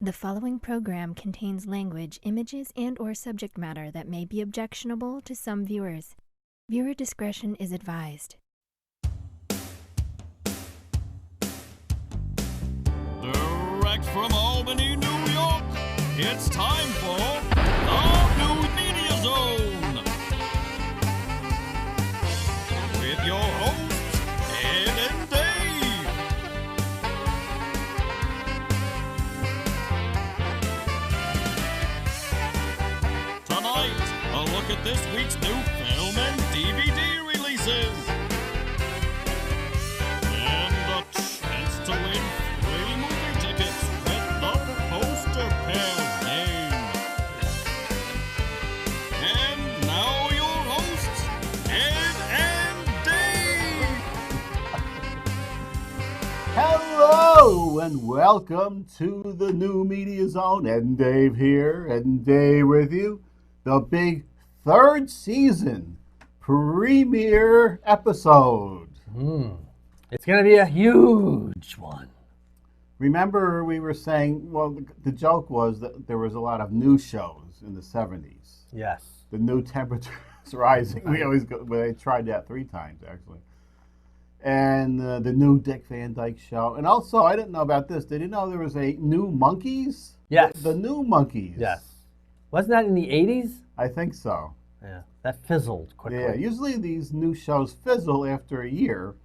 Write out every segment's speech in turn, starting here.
The following program contains language, images, and/or subject matter that may be objectionable to some viewers. Viewer discretion is advised. Direct from Albany, New York, it's time for the New Media Zone. With your hosts, Ed and Dave. Tonight, a look at this week's new film and DVD releases. And a chance to win free movie tickets with the poster pair's name. And now your hosts, Ed and Dave. Hello and welcome to the New Media Zone. Ed and Dave here, Ed and Dave with you. The big third season premiere episode. It's going to be a huge one. Remember we were saying, well, the joke was that there was a lot of new shows in the 70s. Yes. The new temperatures rising. We always go, well, they tried that 3 times actually. And the new Dick Van Dyke Show. And also, I didn't know about this. Did you know there was a new Monkeys? Yes. The new Monkeys. Yes. Wasn't that in the 80s? I think so. Yeah. That fizzled quickly. Yeah, usually these new shows fizzle after a year,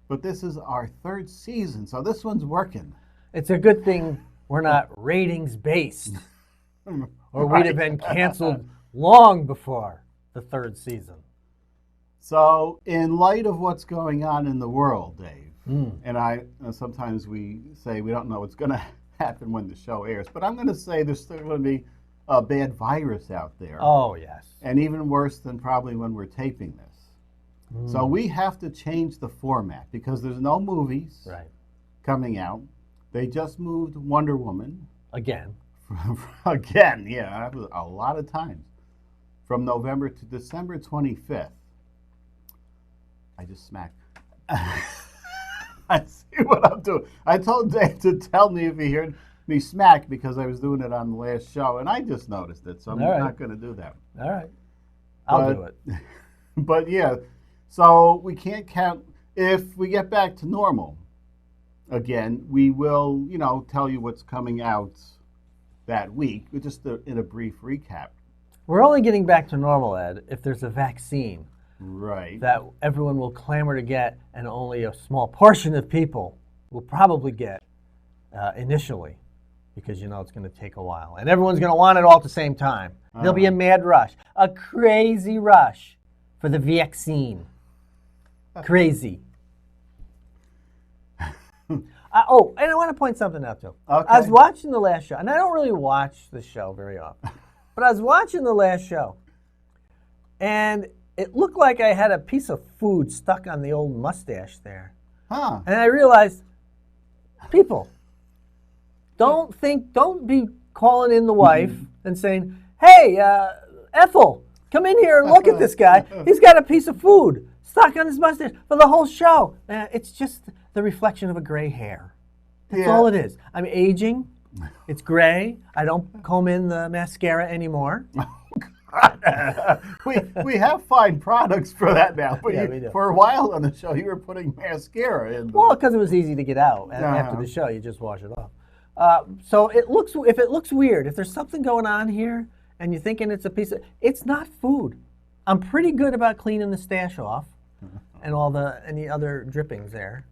but this is our third season, so this one's working. It's a good thing we're not ratings based, or we'd have been canceled long before the third season. So, in light of what's going on in the world, Dave, and sometimes we say we don't know what's going to happen when the show airs, but I'm going to say there's still going to be a bad virus out there. Oh, yes. And even worse than probably when we're taping this. So we have to change the format because there's no movies coming out. They just moved Wonder Woman. Again. Again, yeah, that was a lot of times. From November to December 25th. I just smacked. I see what I'm doing. I told Dave to tell me if he heard me smack because I was doing it on the last show, and I just noticed it, so I'm not going to do that. All right. I'll do it. But yeah, so we can't count. If we get back to normal again, we will, tell you what's coming out that week, just in a brief recap. We're only getting back to normal, Ed, if there's a vaccine. Right. That everyone will clamor to get, and only a small portion of people will probably get initially, because it's going to take a while. And everyone's going to want it all at the same time. There'll be a mad rush, a crazy rush for the vaccine. Crazy. And I want to point something out, too. Okay. I was watching the last show, and I don't really watch the show very often, but I was watching the last show, and it looked like I had a piece of food stuck on the old mustache there. Huh. And I realized, people, don't be calling in the wife and saying, hey, Ethel, come in here and look at this guy. He's got a piece of food stuck on his mustache for the whole show. It's just the reflection of a gray hair. That's all it is. I'm aging. It's gray. I don't comb in the mascara anymore. we have fine products for that now, but Yeah, we do. For a while on the show, you were putting mascara in. Well, because it was easy to get out. After the show, you just wash it off. So if it looks weird, if there's something going on here and you're thinking it's a piece of, it's not food. I'm pretty good about cleaning the stash off and any other drippings there.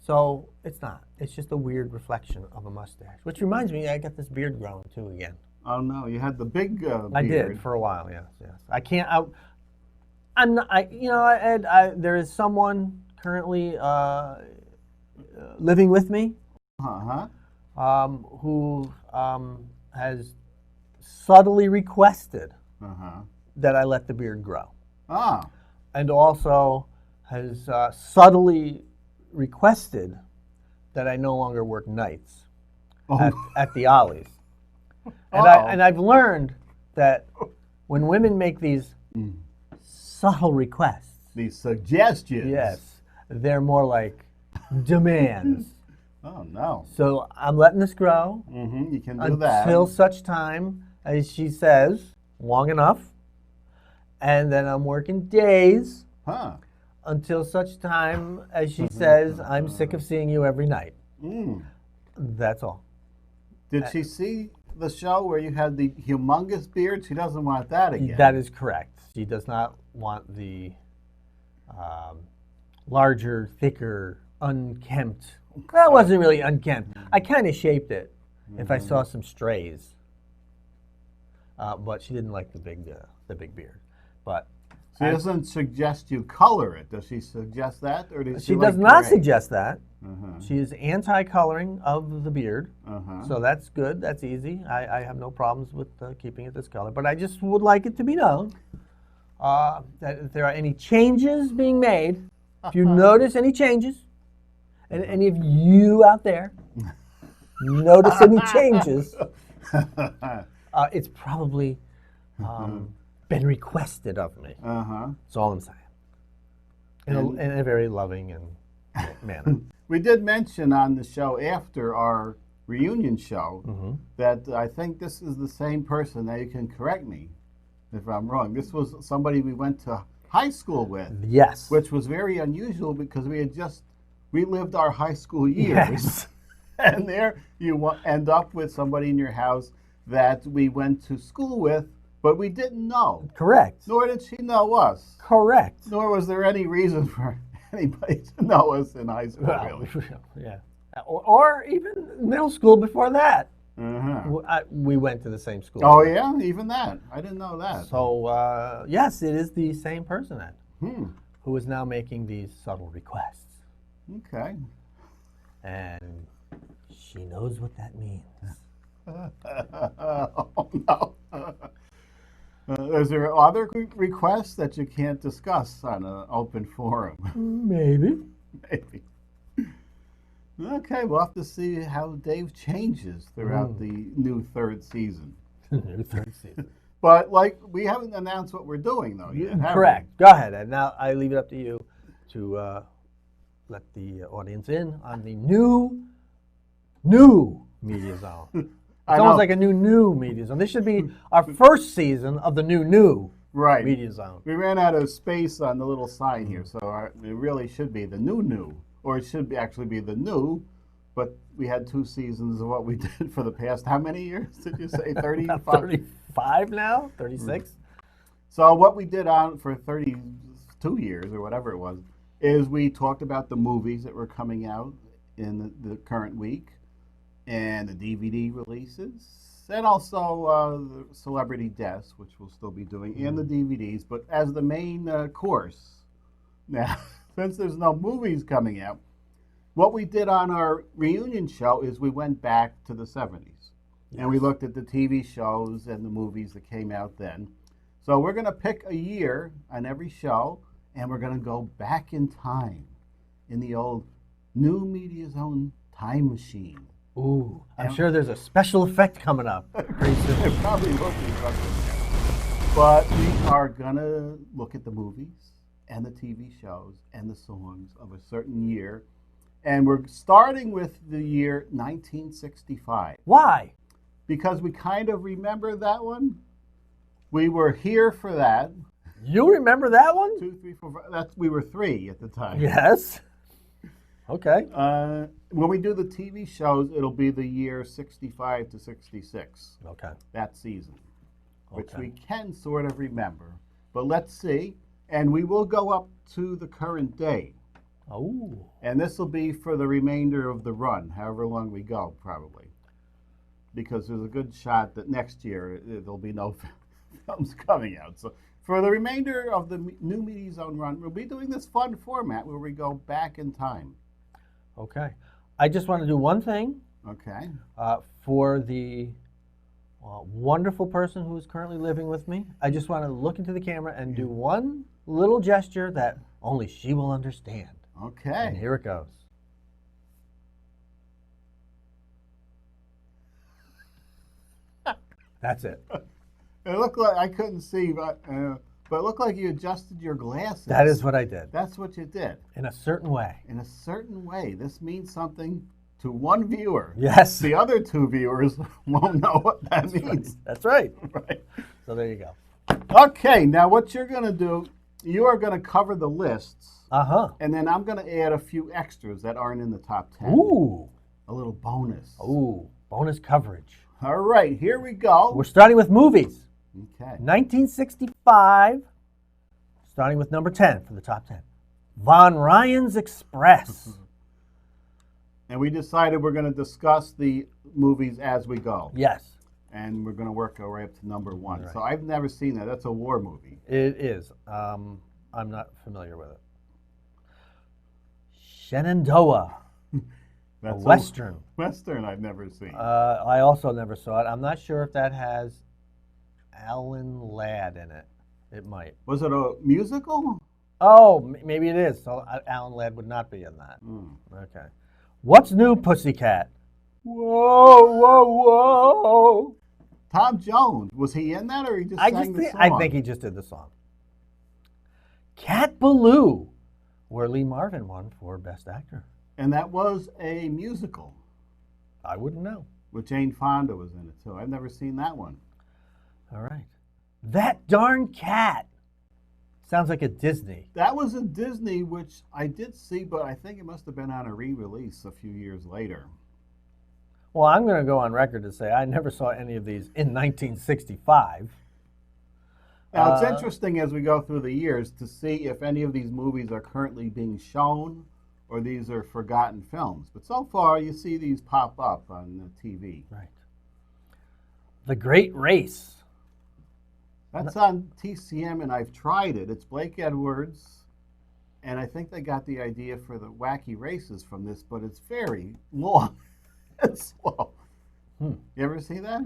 So it's not. It's just a weird reflection of a mustache. Which reminds me, I got this beard growing too again. Oh no, you had the big beard. I did for a while. Yes. I can't. I'm not. Ed, there is someone currently living with me. Who has subtly requested that I let the beard grow. And also has subtly requested that I no longer work nights at the Ollie's. And I've learned that when women make these subtle requests, These suggestions. yes, they're more like demands. Oh, no. So I'm letting this grow You can do that. until such time as she says, long enough. And then I'm working days Huh. until such time as she says, I'm sick of seeing you every night. That's all. Did she see the show where you had the humongous beard? She doesn't want that again. That is correct. She does not want the larger, thicker, unkempt. That wasn't really unkempt. I kind of shaped it if I saw some strays. But she didn't like the big beard. But She doesn't suggest you color it. Does she suggest that? Or does she like does not gray? suggest that. She is anti-coloring of the beard. So that's good. That's easy. I have no problems with keeping it this color. But I just would like it to be known that if there are any changes being made, if you notice any changes, and any of you out there notice any changes, it's probably been requested of me. That's all I'm saying. In a very loving and manner. We did mention on the show after our reunion show that I think this is the same person. Now you can correct me if I'm wrong. This was somebody we went to high school with. Yes. Which was very unusual because we had just relived our high school years. Yes. And there you end up with somebody in your house that we went to school with, but we didn't know. Correct. Nor did she know us. Correct. Nor was there any reason for anybody to know us in high school, really. Yeah. Or even middle school before that. Uh-huh. We went to the same school. Oh, yeah? Even that? I didn't know that. So, yes, it is the same person then who is now making these subtle requests. Okay. And she knows what that means. Oh, no. Is there other requests that you can't discuss on an open forum? Maybe. Maybe. Okay, we'll have to see how Dave changes throughout the new third season. New third season. But, we haven't announced what we're doing, though, yet, have we? Correct. Go ahead, Ed. Now I leave it up to you to let the audience in on the new media zone. It's almost like a new media zone. This should be our first season of the new Right. media zone. We ran out of space on the little sign here, so it really should be the new. Or it should actually be the new, but we had 2 seasons of what we did for the past, how many years did you say? 35? 35 now? 36? So what we did on for 32 years, or whatever it was, is we talked about the movies that were coming out in the current week, and the DVD releases, and also the celebrity deaths, which we'll still be doing, and the DVDs, but as the main course. Now, since there's no movies coming out, what we did on our reunion show is we went back to the 70s. And we looked at the TV shows and the movies that came out then. So we're going to pick a year on every show, and we're going to go back in time in the old New Media Zone time machine. Ooh, I'm sure there's a special effect coming up pretty soon. It probably will be something. But we are going to look at the movies and the TV shows and the songs of a certain year. And we're starting with the year 1965. Why? Because we kind of remember that one. We were here for that. You remember that one? 2, 3, 4, 5. We were 3 at the time. Yes. Okay. When we do the TV shows, it'll be the year 65 to 66. Okay. That season, which Okay. we can sort of remember. But let's see. And we will go up to the current day. Oh. And this will be for the remainder of the run, however long we go, probably. Because there's a good shot that next year there'll be no films coming out. So for the remainder of the new Media Zone run, we'll be doing this fun format where we go back in time. Okay. I just want to do one thing. Okay. For the wonderful person who is currently living with me, I just want to look into the camera and do one little gesture that only she will understand. Okay. And here it goes. That's it. It looked like I couldn't see, but it looked like you adjusted your glasses. That is what I did. That's what you did. In a certain way. In a certain way. This means something to one viewer. Yes. The other 2 viewers won't know what that means. That's right. Right. So there you go. Okay, now what you're going to do, you are going to cover the lists, and then I'm going to add a few extras that aren't in the top 10. Ooh. A little bonus. Ooh. Bonus coverage. All right, here we go. We're starting with movies. Okay. 1965, starting with number 10 for the top 10. Von Ryan's Express. And we decided we're going to discuss the movies as we go. Yes, And we're going to work our way up to number 1. Right. So I've never seen that. That's a war movie. it is. I'm not familiar with it. Shenandoah, That's a Western. Western I've never seen. I also never saw it. I'm not sure if that has Alan Ladd in it. It might. Was it a musical? Oh, maybe it is. So Alan Ladd would not be in that. Okay. What's New, Pussycat? Whoa, whoa, whoa. Tom Jones. Was he in that or he just sang the song? I think he just did the song. Cat Ballou, where Lee Marvin won for Best Actor. And that was a musical. I wouldn't know. With Jane Fonda was in it too. I've never seen that one. All right. That Darn Cat. Sounds like a Disney. That was a Disney, which I did see, but I think it must have been on a re-release a few years later. Well, I'm going to go on record to say I never saw any of these in 1965. Now, it's interesting as we go through the years to see if any of these movies are currently being shown or these are forgotten films. But so far, you see these pop up on the TV. Right. The Great Race. That's on TCM, and I've tried it. It's Blake Edwards, and I think they got the idea for the wacky races from this, but it's very long and slow. You ever see that?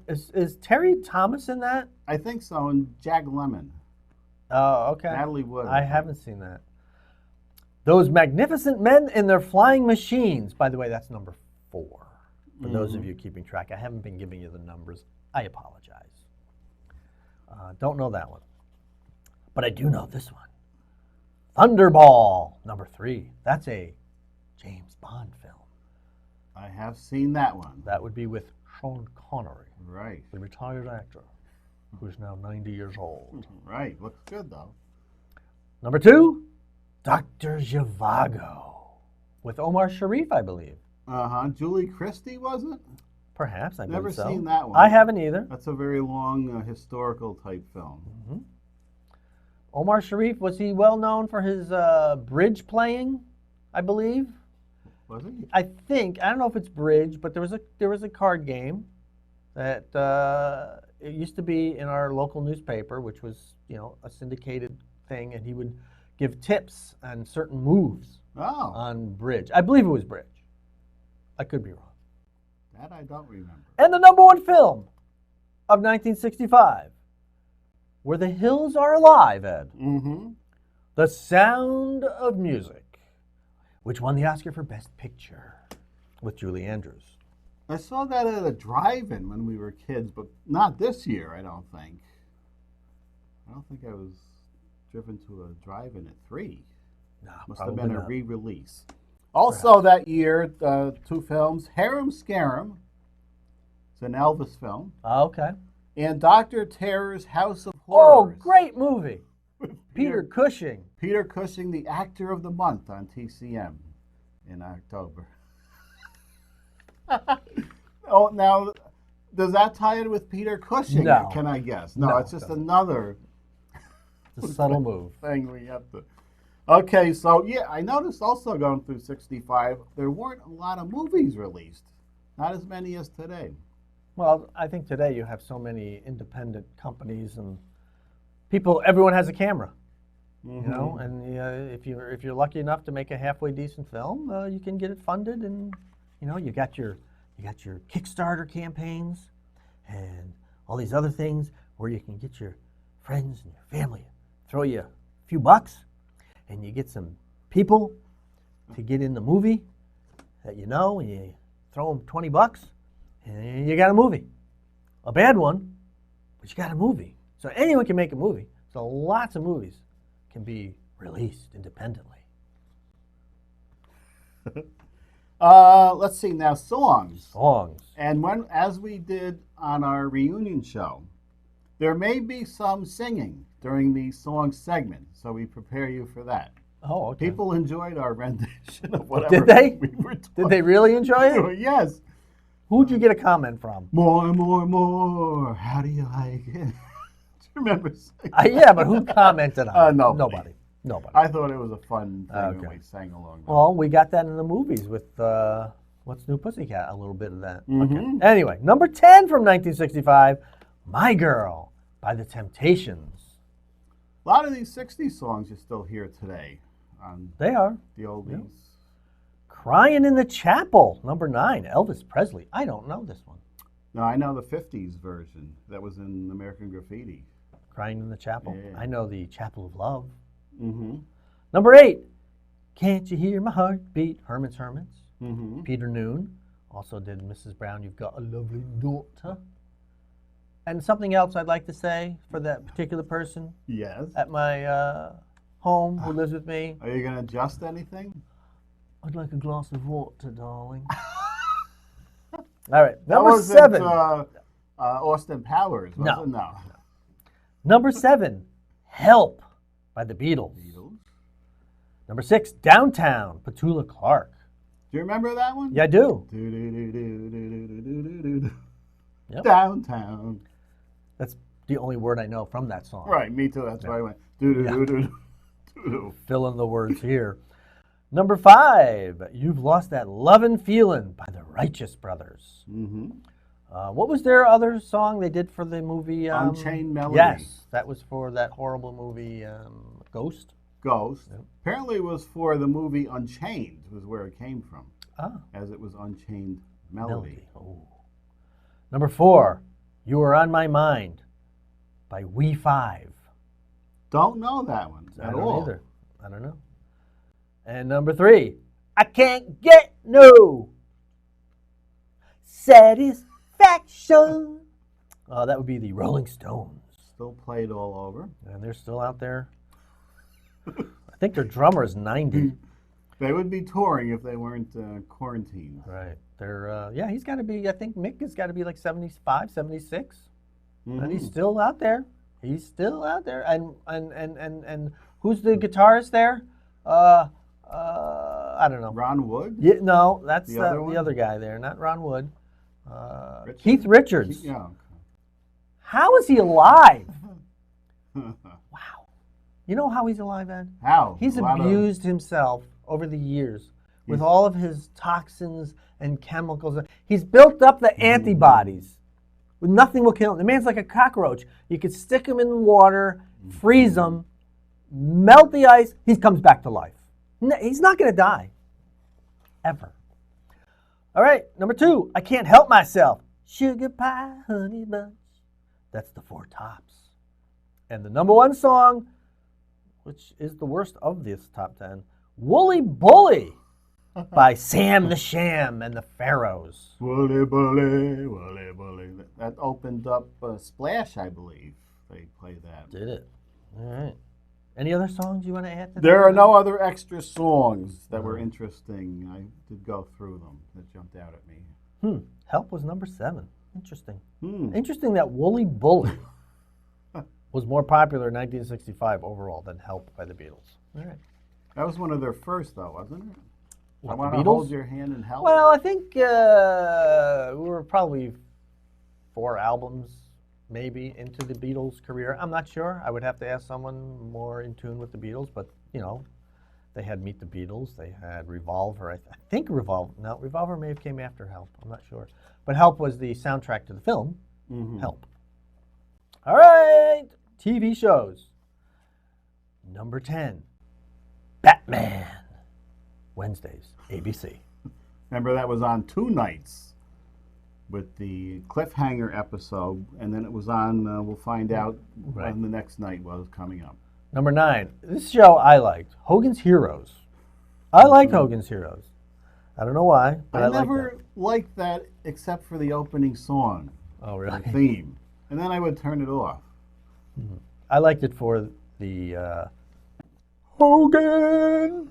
Is Terry Thomas in that? I think so, and Jack Lemmon. Oh, okay. Natalie Wood. I haven't seen that. Those Magnificent Men in Their Flying Machines. By the way, that's number 4. For those of you keeping track, I haven't been giving you the numbers. I apologize. Don't know that one. But I do know this one. Thunderball, number 3. That's a James Bond film. I have seen that one. That would be with Sean Connery, Right. the retired actor, who's now 90 years old. Right. Looks good, though. Number 2, Dr. Zhivago, with Omar Sharif, I believe. Julie Christie, was it? Perhaps, I Never believe so. seen that one. I haven't either. That's a very long historical type film. Omar Sharif, was he well known for his bridge playing, I believe? Was he? I think, I don't know if it's bridge, but there was a card game that it used to be in our local newspaper, which was, a syndicated thing, and he would give tips on certain moves on bridge. I believe it was bridge. I could be wrong. That I don't remember. And the number 1 film of 1965, Where the Hills Are Alive, Ed. The Sound of Music, which won the Oscar for Best Picture with Julie Andrews. I saw that at a drive-in when we were kids, but not this year, I don't think. I don't think I was driven to a drive-in at 3. No, Must have been a not. re-release. Also that year, 2 films, Harem Scarum. It's an Elvis film. Okay. And Dr. Terror's House of Oh, Horrors. great movie. Peter Cushing. Peter Cushing, the Actor of the Month on TCM in October. Oh, now, does that tie in with Peter Cushing? No. Can I guess? No, No, it's just it doesn't. another It's a subtle move. thing we have to... Okay, so yeah, I noticed also going through 65, there weren't a lot of movies released. Not as many as today. Well, I think today you have so many independent companies and everyone has a camera, and if you're lucky enough to make a halfway decent film, you can get it funded, and you got your Kickstarter campaigns and all these other things where you can get your friends and your family throw you a few bucks, and you get some people to get in the movie that and you throw them $20, and you got a movie. A bad one, but you got a movie. So anyone can make a movie. So lots of movies can be released independently. Let's see now, songs. Songs. And as we did on our reunion show, there may be some singing during the song segment, so we prepare you for that. Oh, okay. People enjoyed our rendition of whatever Did they? we were talking. Did they really enjoy it? Yes. Who'd you get a comment from? More, more, more. How do you like it? Do you remember singing? Yeah, but who commented on it? Nobody. Nobody. I thought it was a fun thing Okay. when we sang along. Well, we got that in the movies with What's New Pussycat, a little bit of that. Mhm. Okay. Anyway, number 10 from 1965, My Girl by The Temptations. A lot of these 60s songs you still hear today on They are. the oldies. Crying in the Chapel, number 9, Elvis Presley. I don't know this one. No, I know the 50s version that was in American Graffiti. Crying in the Chapel. Yeah. I know the Chapel of Love. Mm-hmm. Number 8, Can't You Hear My Heartbeat, Herman's Hermits. Mm-hmm. Peter Noon also did Mrs. Brown, You've Got a Lovely Daughter. And something else I'd like to say for that particular person Yes. at my home who lives with me. Are you going to adjust anything? I'd like a glass of water, darling. All right, That number wasn't, 7. Austin Powers, was No. it? No. Number 7, Help by the Beatles. Beatles. Number 6, Downtown, Petula Clark. Do you remember that one? Yeah, I do. Do-do-do-do-do-do-do-do-do. Yep. Downtown. That's the only word I know from that song. Right, me too. That's why I went do-do-do-do-do. Fill in the words here. Number 5, You've Lost That Lovin' Feelin' by the Righteous Brothers. Mm-hmm. What was their other song they did for the movie? Unchained Melody. Yes, that was for that horrible movie, Ghost. Ghost. Yep. Apparently it was for the movie Unchained, was where it came from, Ah, as it was Unchained Melody. Oh. Number 4, You Are On My Mind by We 5. Don't know that one I at don't all. either. I don't know. And number 3, I Can't Get No Satisfaction. That would be the Rolling Stones. Still played all over. And they're still out there. I think their drummer is 90. They would be touring if they weren't quarantined. Right. They're he's got to be, I think Mick has got to be like 75, 76. And he's still out there. He's still out there. And who's the guitarist there? I don't know. Ron Wood? Yeah, no, that's The other one? the other guy there, not Ron Wood. Richards? Keith Richards. Yeah. How is he alive? Wow. You know how he's alive, Ed? How? He's A lot of- abused himself over the years with all of his toxins and chemicals. He's built up the antibodies. Nothing will kill him. The man's like a cockroach. You could stick him in the water, freeze him, melt the ice, he comes back to life. He's not going to die. Ever. All right, number 2, I Can't Help Myself. Sugar Pie, Honey Bunch. That's the Four Tops. And the number 1 song, which is the worst of this top 10, Wooly Bully by Sam the Sham and the Pharaohs. Wooly bully, wooly bully. That opened up Splash, I believe. They played that. Did it. All right. Any other songs you want to add to There that? are no other extra songs that were interesting. I did go through them that jumped out at me. Help was number 7. Interesting. Hmm. Interesting that Wooly Bully was more popular in 1965 overall than Help by the Beatles. All right. That was one of their first, though, wasn't it? What, I the want to Beatles? hold your hand and help. Well, I think we were probably 4 albums maybe into the Beatles' career. I'm not sure. I would have to ask someone more in tune with the Beatles, but, you know, they had Meet the Beatles. They had Revolver. I think Revolver may have came after Help. I'm not sure. But Help was the soundtrack to the film, Help. All right, TV shows. Number 10, Batman. Wednesdays, ABC. Remember, that was on 2 nights with the cliffhanger episode, and then it was on, we'll find out on the next night what was coming up. Number 9, this show I liked, Hogan's Heroes. I liked Hogan's Heroes. I don't know why, but I liked never liked that except for the opening song, that. Oh, the really? theme. And then I would turn it off. I liked it for the Hogan.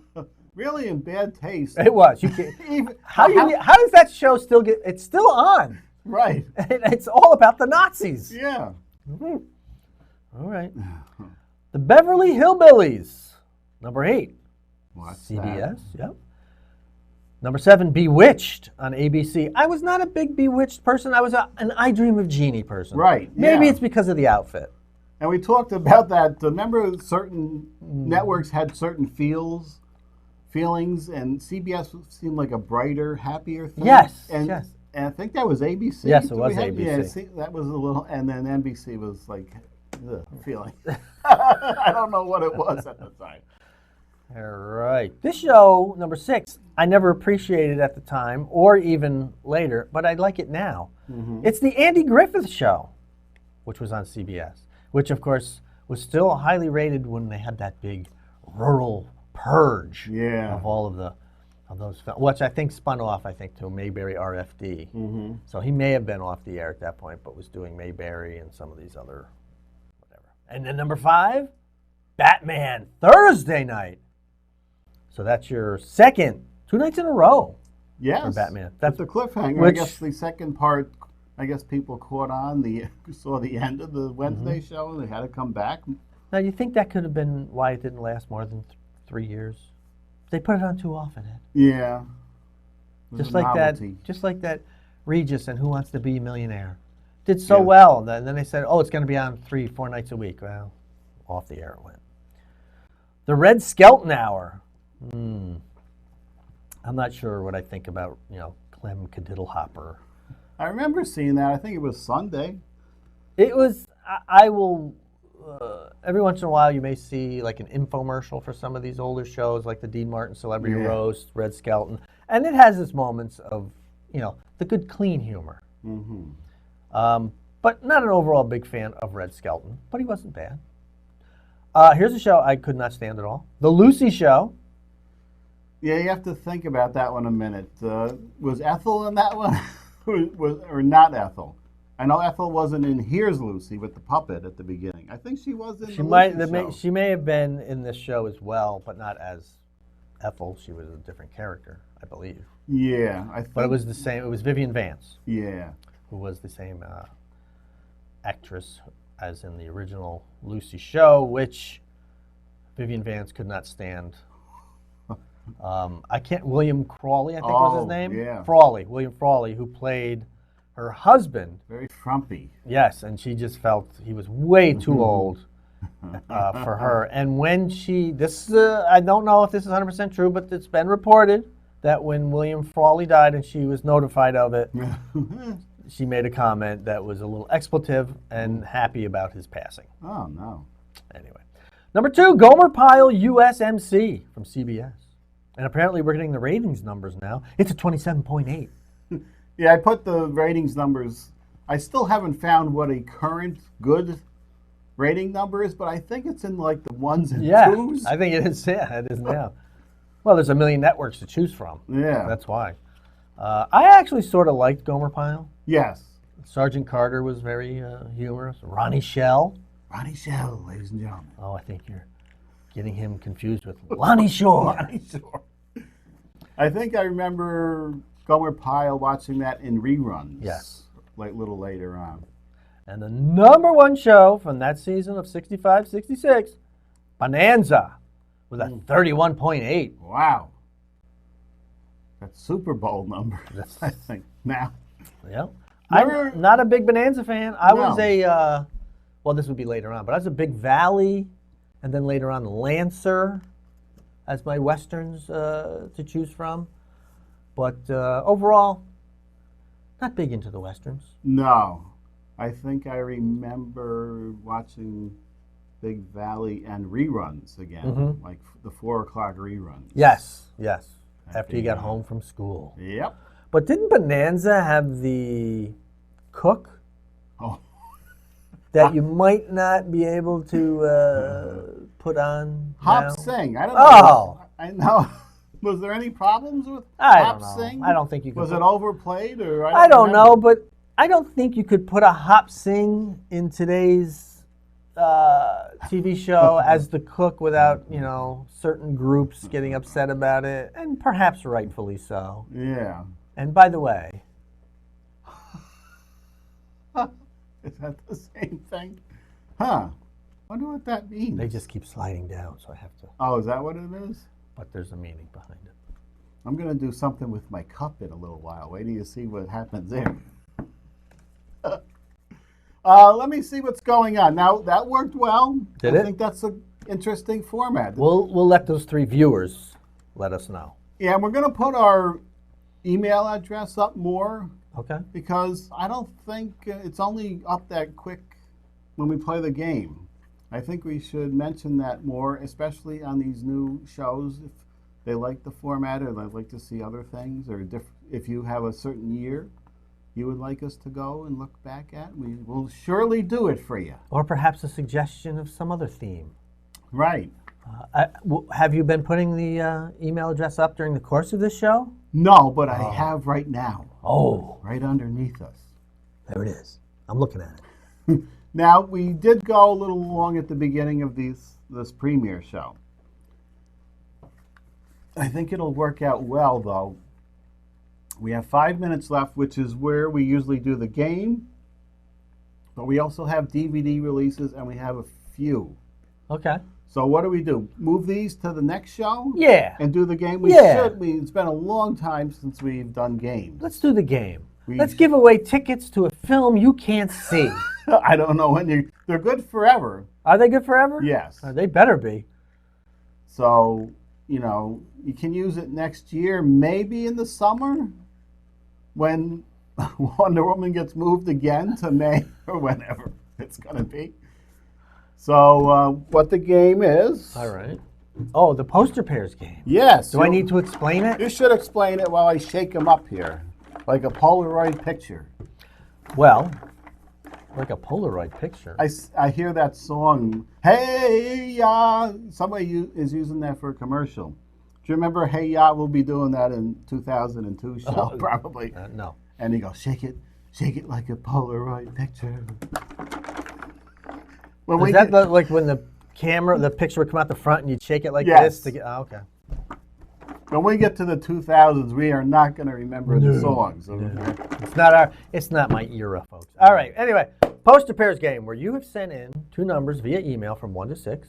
really in bad taste. It was. You can't, Even, how does that show still get? It's still on. Right. It's all about the Nazis. Yeah. Mm-hmm. All right. The Beverly Hillbillies, number 8. What's CBS. Yep. Number 7, Bewitched on ABC. I was not a big Bewitched person. I was an I Dream of Jeannie person. Right. Maybe yeah. it's because of the outfit. And we talked about that. Remember, certain networks had certain feelings, and CBS seemed like a brighter, happier thing. Yes. And, yes. And I think that was ABC. Yes, it was ABC. Yeah, see, that was a little, and then NBC was like the feeling. I don't know what it was at the time. All right. This show, number 6, I never appreciated at the time or even later, but I like it now. Mm-hmm. It's the Andy Griffith Show, which was on CBS, which, of course, was still highly rated when they had that big rural purge of all of those films, which I think spun off, to Mayberry RFD. Mm-hmm. So he may have been off the air at that point, but was doing Mayberry and some of these other whatever. And then number 5, Batman Thursday night. So that's your second 2 nights in a row for Batman. That's the cliffhanger. I guess the second part, people caught on, saw the end of the Wednesday show and they had to come back. Now, you think that could have been why it didn't last more than 3 years? They put it on too often, Ed. Yeah. Just like that Regis and Who Wants to Be a Millionaire. Did so well. And then they said, it's going to be on 3-4 nights a week. Well, off the air it went. The Red Skelton Hour. I'm not sure what I think about, Clem Cadiddlehopper. I remember seeing that. I think it was Sunday. It was, I will, every once in a while you may see like an infomercial for some of these older shows like the Dean Martin Celebrity Roast, Red Skelton. And it has its moments of, the good clean humor. Mm-hmm. But not an overall big fan of Red Skelton, but he wasn't bad. Here's a show I could not stand at all. The Lucy Show. Yeah, you have to think about that one a minute. Was Ethel in that one? or not Ethel? I know Ethel wasn't in Here's Lucy with the puppet at the beginning. I think she was in She may have been in this show as well, but not as Ethel. She was a different character, I believe. Yeah. But it was the same. It was Vivian Vance. Yeah. Who was the same actress as in the original Lucy show, which Vivian Vance could not stand. William Frawley, I think was his name. Yeah. William Frawley, who played her husband. Very frumpy. Yes, and she just felt he was way too old for her. And when I don't know if this is 100% true, but it's been reported that when William Frawley died and she was notified of it, she made a comment that was a little expletive and happy about his passing. Oh, no. Anyway. Number 2, Gomer Pyle USMC from CBS. And apparently we're getting the ratings numbers now. It's a 27.8. Yeah, I put the ratings numbers. I still haven't found what a current good rating number is, but I think it's in like the 1s and 2s. I think it is. Yeah, it is now. Well, there's a million networks to choose from. Yeah. That's why. I actually sort of liked Gomer Pyle. Yes. Sergeant Carter was very humorous. Ronnie Shell. Ronnie Shell, ladies and gentlemen. Oh, I think you're getting him confused with Lonnie Shore. Lonnie Shore. I think I remember Gomer Pyle watching that in reruns. Yes. Like a little later on. And the number 1 show from that season of 65-66, Bonanza, with a 31.8. Wow. That's Super Bowl number, I think, now. Yeah. I'm not a big Bonanza fan. I was this would be later on, but I was a big Valley, and then later on Lancer as my Westerns to choose from. But overall, not big into the Westerns. No. I think I remember watching Big Valley and reruns again, like the 4 o'clock reruns. Yes. After you got home from school. Yep. But didn't Bonanza have the cook? Oh. That you might not be able to put on Hop now? Sing. I don't know. Oh. I know. Was there any problems with I Hop don't know. Sing? I don't think you could. Was it overplayed? Or I don't know, but I don't think you could put a Hop Sing in today's TV show as the cook without, certain groups getting upset about it, and perhaps rightfully so. Yeah. And by the way, is that the same thing? Huh. Wonder what that means. they just keep sliding down, so I have to. Oh, is that what it is? But there's a meaning behind it. I'm going to do something with my cup in a little while. Wait till you see what happens there. Let me see what's going on. Now, that worked well. Did it? I think that's an interesting format. We'll let those 3 viewers let us know. Yeah, and we're going to put our email address up more Okay. because I don't think it's only up that quick when we play the game. I think we should mention that more, especially on these new shows. If they like the format or they'd like to see other things, or if you have a certain year you would like us to go and look back at, we will surely do it for you. Or perhaps a suggestion of some other theme. Right. Have you been putting the email address up during the course of this show? No, but I have right now. Oh. Right underneath us. There it is. I'm looking at it. Now, we did go a little long at the beginning of this premiere show. I think it'll work out well, though. We have 5 minutes left, which is where we usually do the game. But we also have DVD releases, and we have a few. Okay. So what do? Move these to the next show? Yeah. And do the game? We Yeah. should. It's been a long time since we've done games. Let's do the game. Let's give away tickets to a film you can't see. I don't know when they're good forever. Are they good forever? Yes. They better be. So, you can use it next year, maybe in the summer, when Wonder Woman gets moved again to May or whenever it's going to be. So, what the game is. All right. Oh, the poster pairs game. Yes. Do I need to explain it? You should explain it while I shake them up here, like a Polaroid picture. Well, like a Polaroid picture. I hear that song, Hey Ya. Somebody is using that for a commercial. Do you remember Hey Ya? We'll be doing that in 2002 show, probably. No. And he goes, shake it like a Polaroid picture. Is that like when the picture would come out the front and you'd shake it like Yes. this? Okay. When we get to the 2000s, we are not going to remember the songs. It's not my era, folks. All right. Anyway, poster pairs game where you have sent in 2 numbers via email from 1 to 6,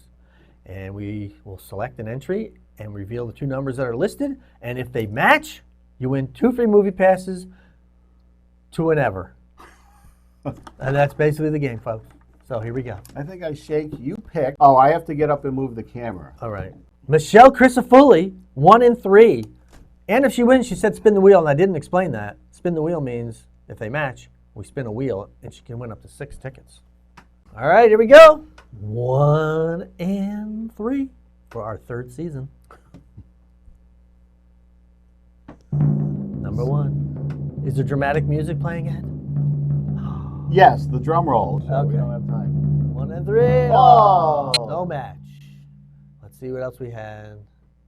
and we will select an entry and reveal the 2 numbers that are listed. And if they match, you win 2 free movie passes to an ever. And that's basically the game, folks. So here we go. I think I shake, you pick. Oh, I have to get up and move the camera. All right. Michelle Crisafulli, 1 in 3. And if she wins, she said spin the wheel, and I didn't explain that. Spin the wheel means if they match, we spin a wheel, and she can win up to 6 tickets. All right, here we go. 1 and 3 for our 3rd season. Number 1. Is there dramatic music playing yet? Yes, the drum roll. So Okay. we don't have time. 1 and 3. Oh. No match. Let's see what else we had.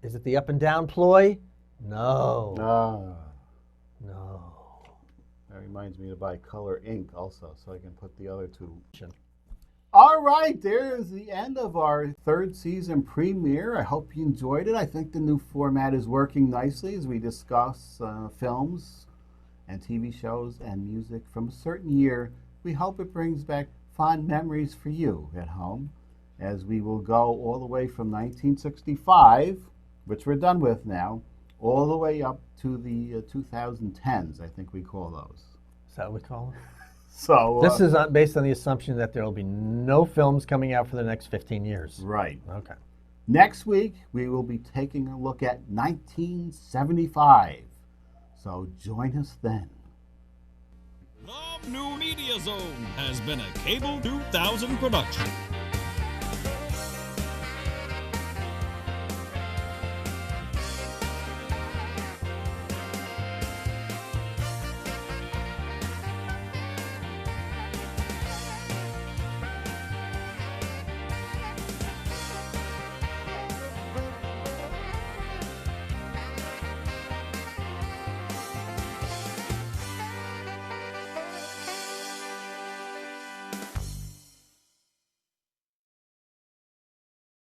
Is it the up and down ploy? No. No. That reminds me to buy color ink also, so I can put the other 2. All right, there's the end of our 3rd season premiere. I hope you enjoyed it. I think the new format is working nicely as we discuss films and TV shows and music from a certain year. We hope it brings back fond memories for you at home, as we will go all the way from 1965, which we're done with now, all the way up to the 2010s, I think we call those. Is that what we call it? So This is based on the assumption that there will be no films coming out for the next 15 years. right. Okay. Next week, we will be taking a look at 1975. So join us then. The New Media Zone has been a Cable 2000 production.